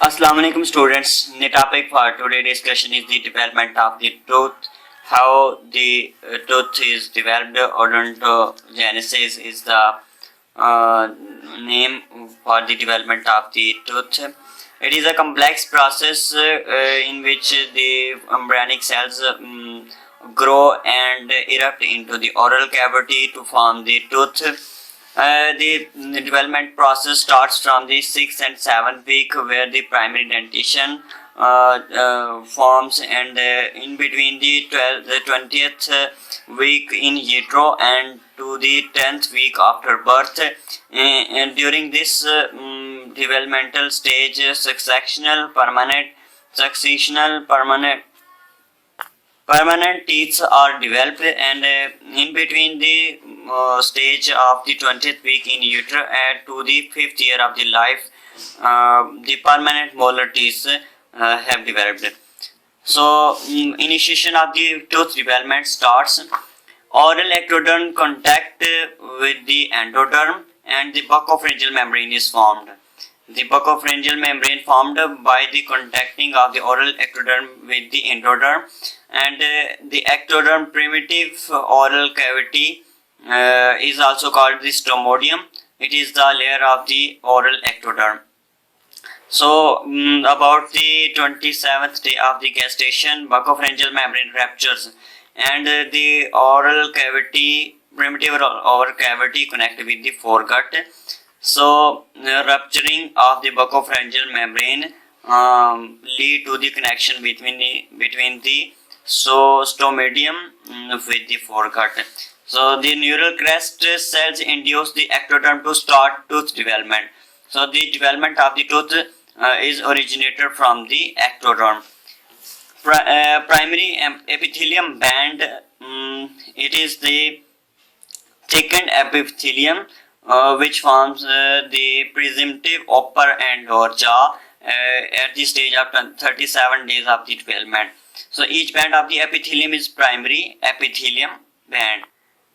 Assalamu alaikum students. The topic for today's discussion is the development of the tooth. How the tooth is developed. Odontogenesis is the name for the development of the tooth. It is a complex process in which the embryonic cells grow and erupt into the oral cavity to form the tooth. The development process starts from the 6th and 7th week, where the primary dentition forms, and in between the 20th week in utero and to the 10th week after birth. And during this developmental stage, successional permanent teeth are developed, and in between the stage of the 20th week in utero and to the 5th year of the life, the permanent molar teeth have developed. So, initiation of the tooth development starts. Oral ectoderm contact with the endoderm, and the buccopharyngeal membrane is formed. The buccopharyngeal membrane formed by the contacting of the oral ectoderm with the endoderm, and the ectoderm primitive oral cavity is also called the stomodium. It is the layer of the oral ectoderm. So, about the 27th day of the gestation, buccopharyngeal membrane ruptures, and the oral cavity, primitive oral cavity, connect with the foregut. So, rupturing of the buccopharyngeal membrane lead to the connection between the stomodium with the foregut. So, the neural crest cells induce the ectoderm to start tooth development. So, the development of the tooth is originated from the ectoderm. Primary epithelium band, it is the thickened epithelium which forms the presumptive upper and lower jaw at the stage of 37 days of the development. So each band of the epithelium is primary epithelium band.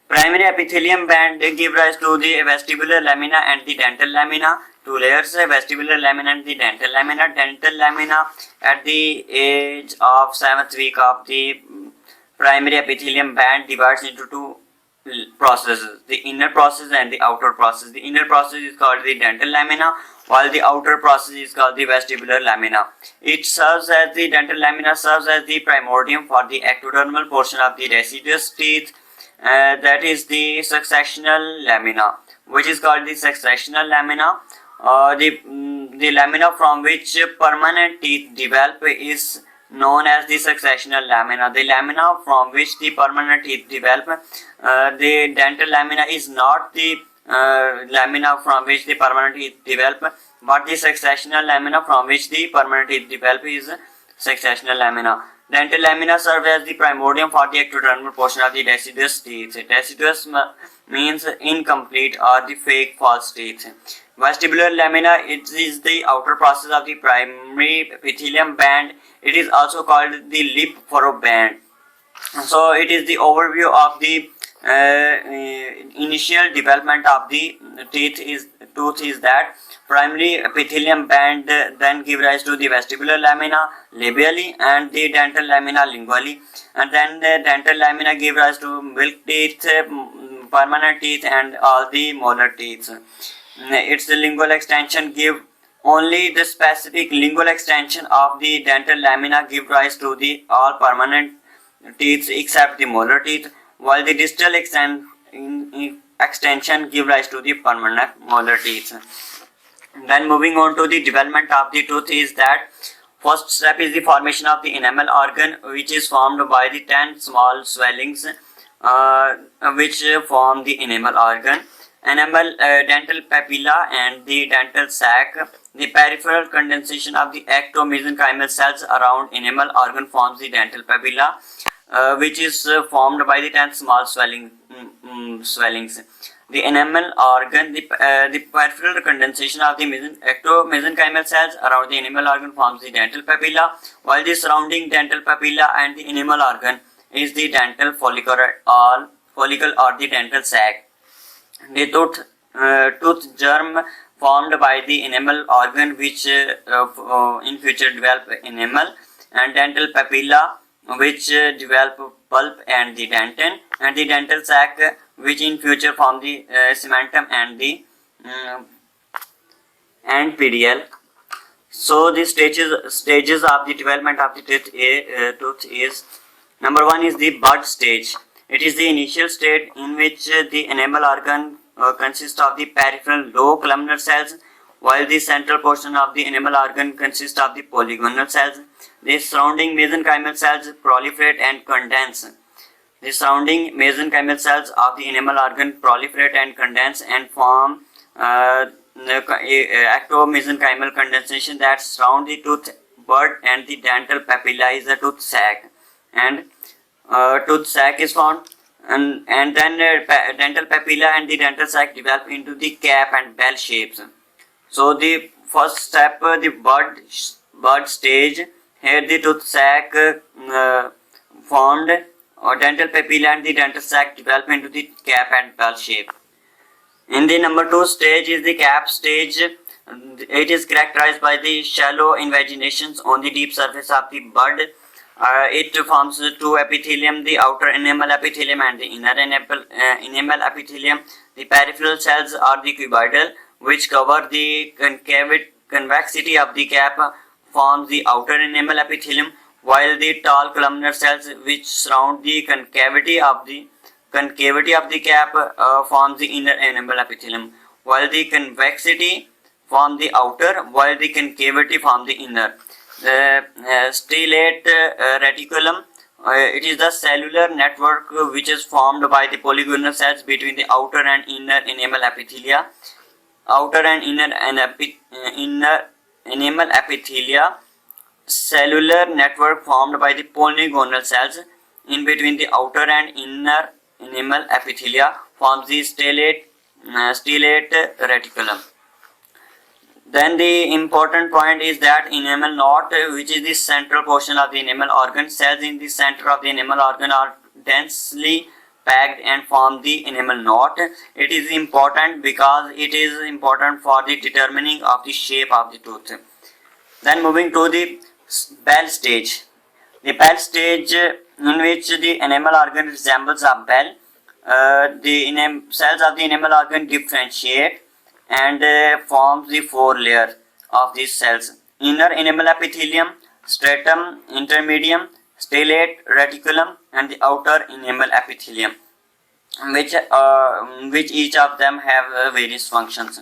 Primary epithelium band give rise to the vestibular lamina and the dental lamina. Two layers, vestibular lamina and the dental lamina. Dental lamina at the age of 7th week of the primary epithelium band divides into two processes, the inner process and the outer process. The inner process is called the dental lamina, while the outer process is called the vestibular lamina. It serves as the dental lamina serves as the primordium for the ectodermal portion of the deciduous teeth, that is the successional lamina, which is called the successional lamina. The lamina from which permanent teeth develop is known as the successional lamina. The lamina from which the permanent teeth develop, the dental lamina is not the lamina from which the permanent teeth develop, but the successional lamina from which the permanent teeth develop is successional lamina. Dental lamina serves as the primordium for the ectodermal portion of the deciduous teeth. Deciduous means incomplete or the fake false teeth. Vestibular lamina, it is the outer process of the primary epithelium band. It is also called the lip furrow band. So it is the overview of the initial development of the tooth is that primary epithelium band then give rise to the vestibular lamina labially and the dental lamina lingually, and then the dental lamina give rise to milk teeth, permanent teeth, and all the molar teeth. Its lingual extension give only the specific lingual extension of the dental lamina give rise to the all permanent teeth except the molar teeth, while the distal extension give rise to the permanent molar teeth. Then moving on to the development of the tooth is that first step is the formation of the enamel organ, which is formed by the 10 small swellings which form the enamel organ. Enamel, dental papilla and the dental sac. The peripheral condensation of the ectomesenchymal cells around enamel organ forms the dental papilla, which is formed by the 10 small swellings. The enamel organ, the peripheral condensation of the ectomesenchymal cells around the enamel organ forms the dental papilla, while the surrounding dental papilla and the enamel organ is the dental follicle or the dental sac. The tooth tooth germ formed by the enamel organ which in future develop enamel, and dental papilla which develop pulp and the dentin, and the dental sac which in future form the cementum and the and PDL. So the stages of the development of the tooth is: number one is the bud stage. It is the initial state in which the enamel organ consists of the peripheral low columnar cells, while the central portion of the enamel organ consists of the polygonal cells. The surrounding mesenchymal cells proliferate and condense. The surrounding mesenchymal cells of the enamel organ proliferate and condense and form acto-mesenchymal condensation that surround the tooth bud, and the dental papilla is the tooth sac, and tooth sac is formed, and then dental papilla and the dental sac develop into the cap and bell shapes. So the first step, the bud stage, here the tooth sac formed, or dental papilla and the dental sac develop into the cap and bell shape. In the number 2 stage is the cap stage. It is characterized by the shallow invaginations on the deep surface of the bud. It forms two epithelium, the outer enamel epithelium and the inner enamel epithelium. The peripheral cells are the cuboidal, which cover the convexity of the cap, forms the outer enamel epithelium, while the tall columnar cells which surround the concavity of the cap forms the inner enamel epithelium, while the convexity form the outer, while the concavity form the inner. Stellate reticulum, it is the cellular network which is formed by the polygonal cells between the outer and inner enamel epithelia. Outer and inner enamel epithelia. Cellular network formed by the polygonal cells in between the outer and inner enamel epithelia forms the stellate reticulum. Then the important point is that enamel knot, which is the central portion of the enamel organ, cells in the center of the enamel organ are densely packed and form the enamel knot. It is important because it is important for the determining of the shape of the tooth. Then moving to the bell stage. The bell stage, in which the enamel organ resembles a bell. The cells of the enamel organ differentiate and forms the 4 layers of these cells: inner enamel epithelium, stratum intermedium, stellate reticulum, and the outer enamel epithelium, which each of them have various functions.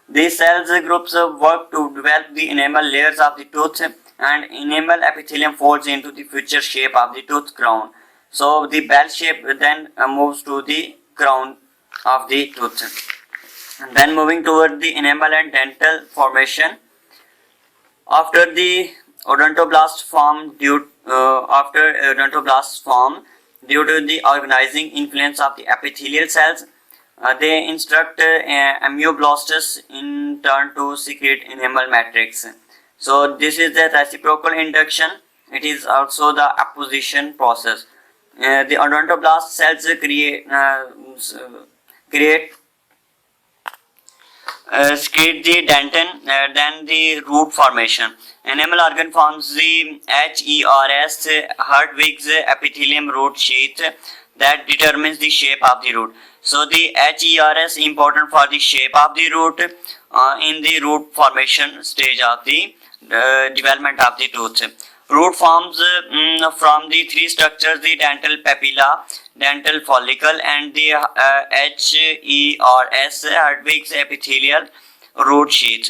These cells groups work to develop the enamel layers of the tooth, and enamel epithelium folds into the future shape of the tooth crown. So the bell shape then moves to the crown of the tooth. And then moving toward the enamel and dental formation. After the odontoblasts form due to the organizing influence of the epithelial cells, they instruct ameblastos in turn to secrete enamel matrix. So this is the reciprocal induction. It is also the apposition process. The odontoblast cells secrete the dentin, then the root formation. Enamel organ forms the HERS, Hertwig's epithelium root sheath, that determines the shape of the root. So the HERS is important for the shape of the root in the root formation stage of the development of the tooth. Root forms from the 3 structures: the dental papilla, dental follicle, and the HERS, Hertwig's epithelial root sheath.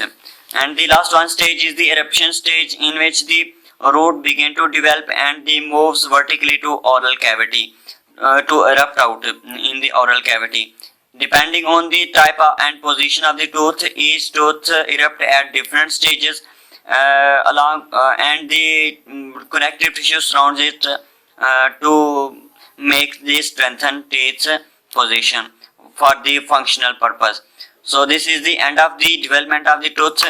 And the last one stage is the eruption stage, in which the root begin to develop and the moves vertically to oral cavity to erupt out in the oral cavity. Depending on the type and position of the tooth, each tooth erupt at different stages and the connective tissue surrounds it to make the strengthened teeth position for the functional purpose. So this is the end of the development of the tooth.